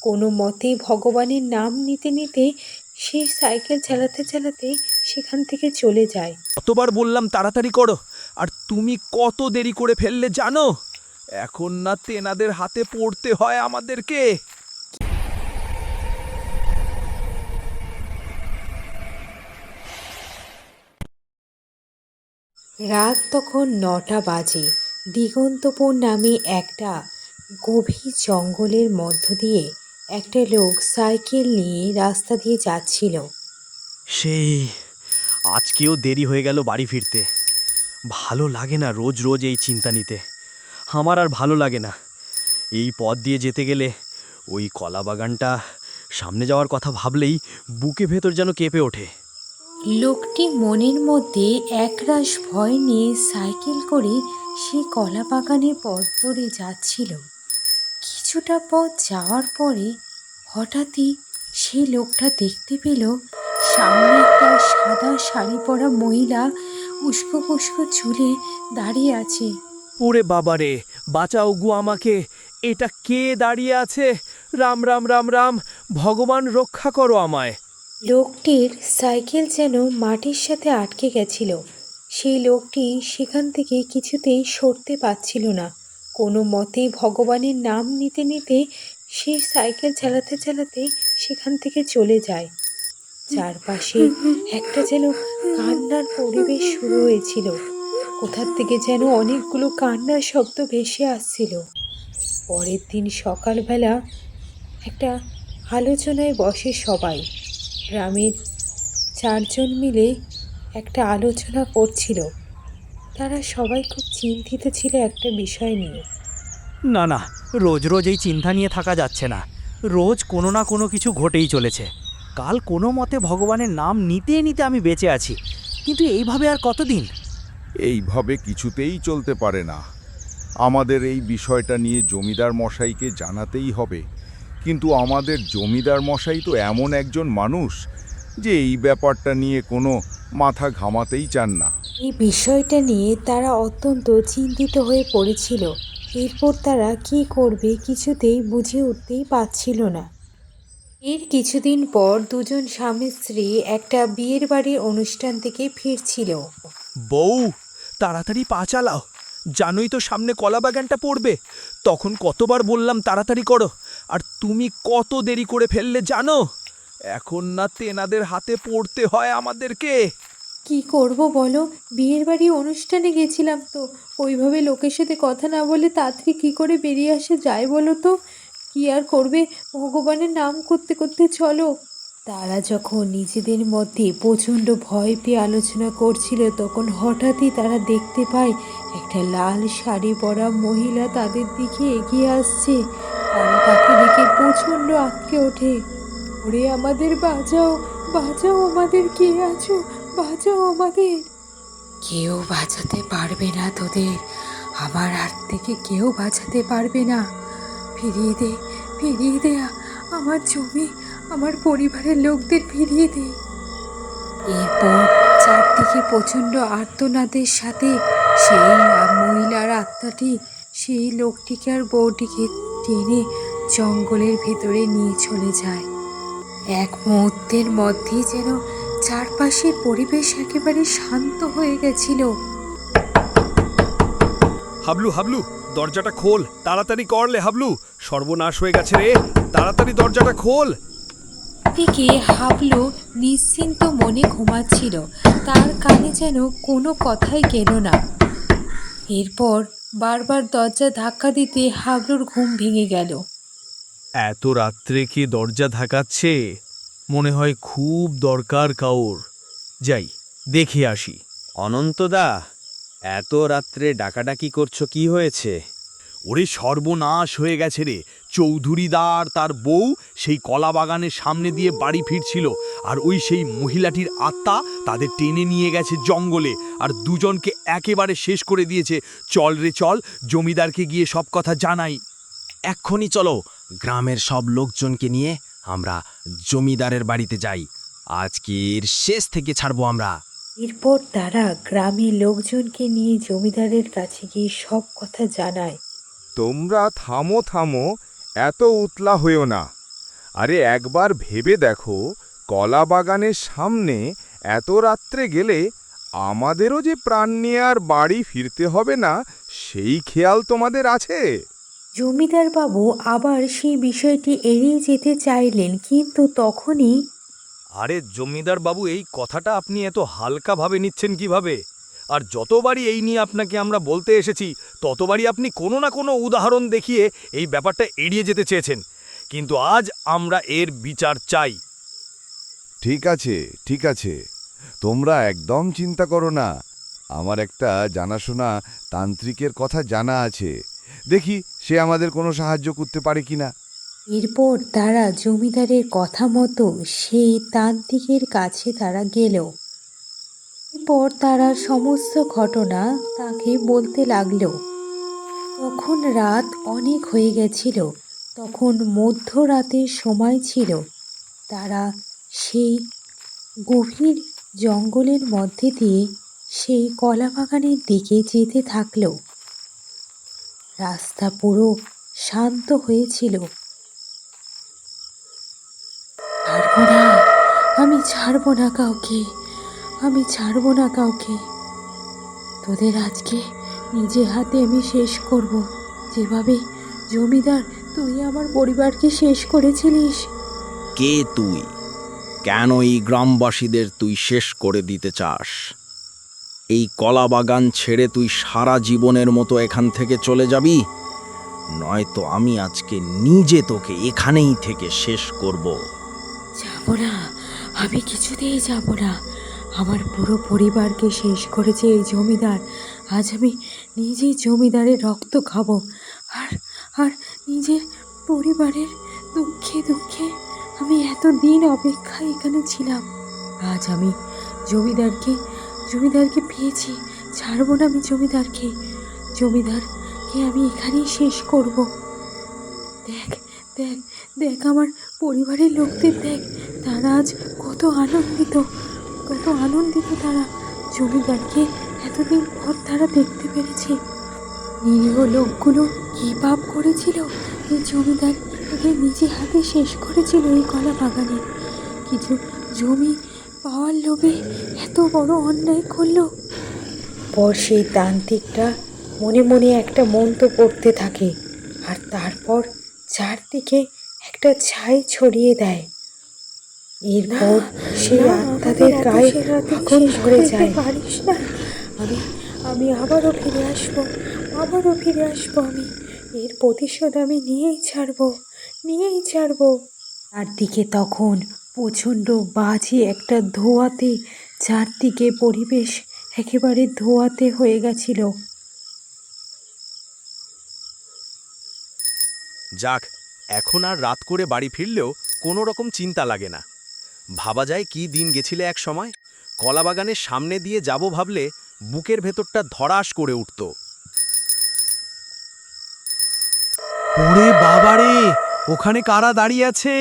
কোনো মতে ভগবানের নাম নিতে নিতে সে সাইকেল চালাতে চালাতে সেখান থেকে চলে যায়। কতবার বললাম তাড়াতাড়ি করো, আর তুমি কত দেরি করে ফেললে জানো? এখন না তেনাদের হাতে পড়তে হয় আমাদেরকে। রাত তখন 9টা বাজে। দিগন্তপুর নামে একটা গভীর জঙ্গলের মধ্য দিয়ে একটা লোক সাইকেল নিয়ে রাস্তা দিয়ে যাচ্ছিল। সেই আজকেও দেরি হয়ে গেল বাড়ি ফিরতে। ভালো লাগে না রোজ রোজ এই চিন্তা নিতে। আমার আর ভালো লাগে না। এই পথ দিয়ে যেতে গেলে ওই কলা বাগানটা সামনে যাওয়ার কথা ভাবলেই বুকে ভেতর যেন কেঁপে ওঠে। লোকটি মনের মধ্যে একরাশ ভয় নিয়ে সাইকেল করে সেই কলা বাগানের পথ ধরে যাচ্ছিল। কিছুটা পথ যাওয়ার পরে হঠাৎই সেই লোকটা দেখতে পেল সামনে একটা সাদা শাড়ি পরা মহিলা উস্কো খুস্কো চুলে দাঁড়িয়ে আছে। ওরে বাবারে, বাঁচাও গো আমাকে! এটা কে দাঁড়িয়ে আছে? রাম রাম রাম রাম, ভগবান রক্ষা করো আমায়। লোকটির সাইকেল যেন মাটির সাথে আটকে গেছিল। সেই লোকটি সেখান থেকে কিছুতেই সরতে পারছিল না। কোনো মতে ভগবানের নাম নিতে নিতে সে সাইকেল চালাতে চালাতে সেখান থেকে চলে যায়। চারপাশে একটা যেন কান্নার পরিবেশ শুরু হয়েছিল। কোথার থেকে যেন অনেকগুলো কান্নার শব্দ ভেসে আসছিল। পরের দিন সকালবেলা একটা আলোচনায় বসে সবাই। গ্রামের 4জন মিলে একটা আলোচনা করছিল। তারা সবাই খুব চিন্তিত ছিল একটা বিষয় নিয়ে। না না, রোজ রোজ এই চিন্তা নিয়ে থাকা যাচ্ছে না। রোজ কোনো না কোনো কিছু ঘটেই চলেছে। কাল কোনো মতে ভগবানের নাম নিতে নিতে আমি বেঁচে আছি, কিন্তু এইভাবে আর কতদিন? এইভাবে কিছুতেই চলতে পারে না। আমাদের এই বিষয়টা নিয়ে জমিদার মশাইকে জানাতেই হবে, কিন্তু আমাদের জমিদার মশাই তো এমন একজন মানুষ যে এই ব্যাপারটা নিয়ে কোনো মাথা ঘামাতেই চান না। এই বিষয়টা নিয়ে তারা অত্যন্ত চিন্তিত হয়ে পড়েছিল। এরপর তারা কী করবে কিছুতেই বুঝে উঠতেই পারছিল না। এর কিছুদিন পর দুজন স্বামী স্ত্রী একটা বিয়ের বাড়ির অনুষ্ঠান থেকে ফিরছিল। বউ, তাড়াতাড়ি পা চালাও, জানোই তো সামনে কলা বাগানটা পড়বে। তখন কতবার বললাম তাড়াতাড়ি করো, আর তুমি কত দেরি করে ফেললে জানো? এখন না তেনাদের হাতে পড়তে হয় আমাদেরকে। কি করব বলো, বিয়ের বাড়ি অনুষ্ঠানে গেছিলাম তো। ওইভাবে লোকের সাথে কথা না বলে তাড়াতাড়ি কী করে বেরিয়ে আসা যায় বলো তো? কি আর করবে, ভগবানের নাম করতে করতে চলো। তারা যখন নিজেদের মধ্যে প্রচণ্ড ভয় পেয়ে আলোচনা করছিল, তখন হঠাৎই তারা দেখতে পায় একটা লাল শাড়ি পরা মহিলা তাদের দিকে এগিয়ে আসছে। তারা তাকে দেখে প্রচণ্ড আঁতকে ওঠে। ওরে আমাদের বাঁচাও, বাঁচাও আমাদের, কে আছো, বাঁচাও আমাদের। কেউ বাঁচাতে পারবে না তোদের, আমার হাত থেকে কেউ বাঁচাতে পারবে না। ফিরিয়ে দে, ফিরিয়ে দে আমার জমি, আমার পরিবারের লোকদের ফিরিয়ে দে। এরপর চারদিকে প্রচণ্ড আর্তনাদের সাথে সেই মহিলার আত্মাটি সেই লোকটিকে আর বউটিকে টেনে জঙ্গলের ভেতরে নিয়ে চলে যায়। এক মুহূর্তের মধ্যেই যেন চারপাশের পরিবেশ একেবারে শান্ত হয়ে গেছিল। হাবলু, হাবলু, দরজাটা খোল, তাড়াতাড়ি করলে হাবলু, সর্বনাশ হয়ে গেছে রে, তাড়াতাড়ি দরজাটা খোল। দিকে হাবলু নিশ্চিন্ত মনে ঘুমাচ্ছিল। তার কানে যেন কোনো কথাই গেল না। এরপর বারবার দরজা ধাক্কা দিতে হাবলুর ঘুম ভেঙে গেল। এত রাত্রে কি দরজা ধাকাচ্ছে? মনে হয় খুব দরকার কাউর। যাই, দেখে আসি। অনন্তদা, এত রাত্রে ডাকাডাকি করছো, কি হয়েছে? ওরে সর্বনাশ হয়ে গেছে রে! চৌধুরীদার তার বউ সেই কলা বাগানের সামনে দিয়ে বাড়ি ফিরছিল, আর ওই সেই মহিলাটির আত্মা তাদের টেনে নিয়ে গেছে জঙ্গলে, আর দুজনকে একেবারে শেষ করে দিয়েছে। চল রে চল, জমিদারকে গিয়ে সব কথা জানাই। এক্ষুনি চলো, গ্রামের সব লোকজনকে নিয়ে আমরা জমিদারের বাড়িতে যাই। আজকের শেষ থেকে ছাড়বো আমরা। এরপর তারা গ্রামের লোকজনকে নিয়ে জমিদারের কাছে গিয়ে সব কথা জানায়। তোমরা থামো থামো, এত উতলা হইও না। আরে একবার ভেবে দেখো, কলা বাগানের সামনে এত রাত্রে গেলে আমাদেরও যে প্রাণ নিয়ে আর বাড়ি ফিরতে হবে না, সেই খেয়াল তোমাদের আছে? জমিদার বাবু আবার সেই বিষয়টি এড়িয়ে যেতে চাইলেন, কিন্তু তখনই আরে জমিদার বাবু, এই কথাটা আপনি এত হালকাভাবে নিচ্ছেন কিভাবে? আর যতবারই এই নিয়ে আপনাকে আমরা বলতে এসেছি, ততবারই আপনি কোনো না কোনো উদাহরণ দেখিয়ে এই ব্যাপারটা এড়িয়ে যেতে চেয়েছেন। কিন্তু আজ আমরা এর বিচার চাই। ঠিক আছে, ঠিক আছে, তোমরা একদম চিন্তা করো না। আমার একটা জানাশোনা তান্ত্রিকের কথা জানা আছে, দেখি সে আমাদের কোনো সাহায্য করতে পারে কিনা। এরপর তারা জমিদারের কথা মতো সেই তান্ত্রিকের কাছে তারা গেল। এরপর তারা সমস্ত ঘটনা তাকে বলতে লাগলো। তখন রাত অনেক হয়ে গেছিল, তখন মধ্যরাতের সময় ছিল। তারা সেই গভীর জঙ্গলের মধ্যে দিয়ে সেই কলা বাগানের দিকে যেতে থাকলো। রাস্তা পুরো শান্ত হয়েছিল। ছাড়বো না, আমি ছাড়বো না কাউকে, আমি ছাড়বো না কাউকে। তোদের আজকে নিজে হাতে আমি শেষ করব, যেভাবে জমিদার তুই আমার পরিবারকে শেষ করেছিলিস। কে তুই? কেন এই গ্রামবাসীদের তুই শেষ করে দিতে চাস? এই কলা বাগান ছেড়ে তুই সারা জীবনের মতো এখান থেকে চলে যাবি, নয়তো আমি আজকে নিজে তোকে এখানেই থেকে শেষ করব। যাব না, আমি কিছুতেই যাব না। আমার পুরো পরিবারকে শেষ করেছে এই জমিদার। আজ আমি নিজেই জমিদারের রক্ত খাবো। আর আর নিজের পরিবারের দুঃখে দুঃখে আমি এতদিন অপেক্ষায় এখানে ছিলাম। আজ আমি জমিদারকে জমিদারকে পেয়েছি। ছাড়বো না আমি জমিদারকে। জমিদারকে আমি এখানেই শেষ করব। দেখ দেখ দেখ আমার পরিবারের লোকদের দেখ, তারা আজ কত আনন্দিত, কত আনন্দিত তারা। জমিদারকে এতদিন পর তারা দেখতে পেরেছে। নিরীহ লোকগুলো কী পাপ করেছিল যে জমিদার এদের নিজে হাতে শেষ করেছিল এই কলা বাগানে। কিছু জমি পাওয়ার লোভে এত বড় অন্যায় করলো। পর সেই তান্ত্রিকটা মনে মনে একটা মন্ত্র পড়তে থাকে, আর তারপর চারদিকে একটা ছাই ছড়িয়ে দেয়। এরপর সেই আত্মাদের গায়ে আগুন ধরে যায়। পারিস না, আমি আমি আবারও ফিরে আসবো, আবারও ফিরে আসবো। আমি এর প্রতিশোধ আমি নিয়েই ছাড়বো, নিয়েই ছাড়বো। চারদিকে তখন প্রচণ্ড বাজে একটা ধোঁয়াতে, চারদিকে পরিবেশ একেবারে ধোঁয়াতে হয়ে গেছিল। যাক, এখন আর রাত করে বাড়ি ফিরলেও কোনো রকম চিন্তা লাগে না। ভাবা যায় কি দিন গেছিলে এক সময়। কলাবাগানের সামনে দিয়ে যাব ভাবলে বুকের ভেতরটা ধড়াস করে উঠত। ওরে বাবারে, ওখানে কারা দাঁড়িয়ে আছে?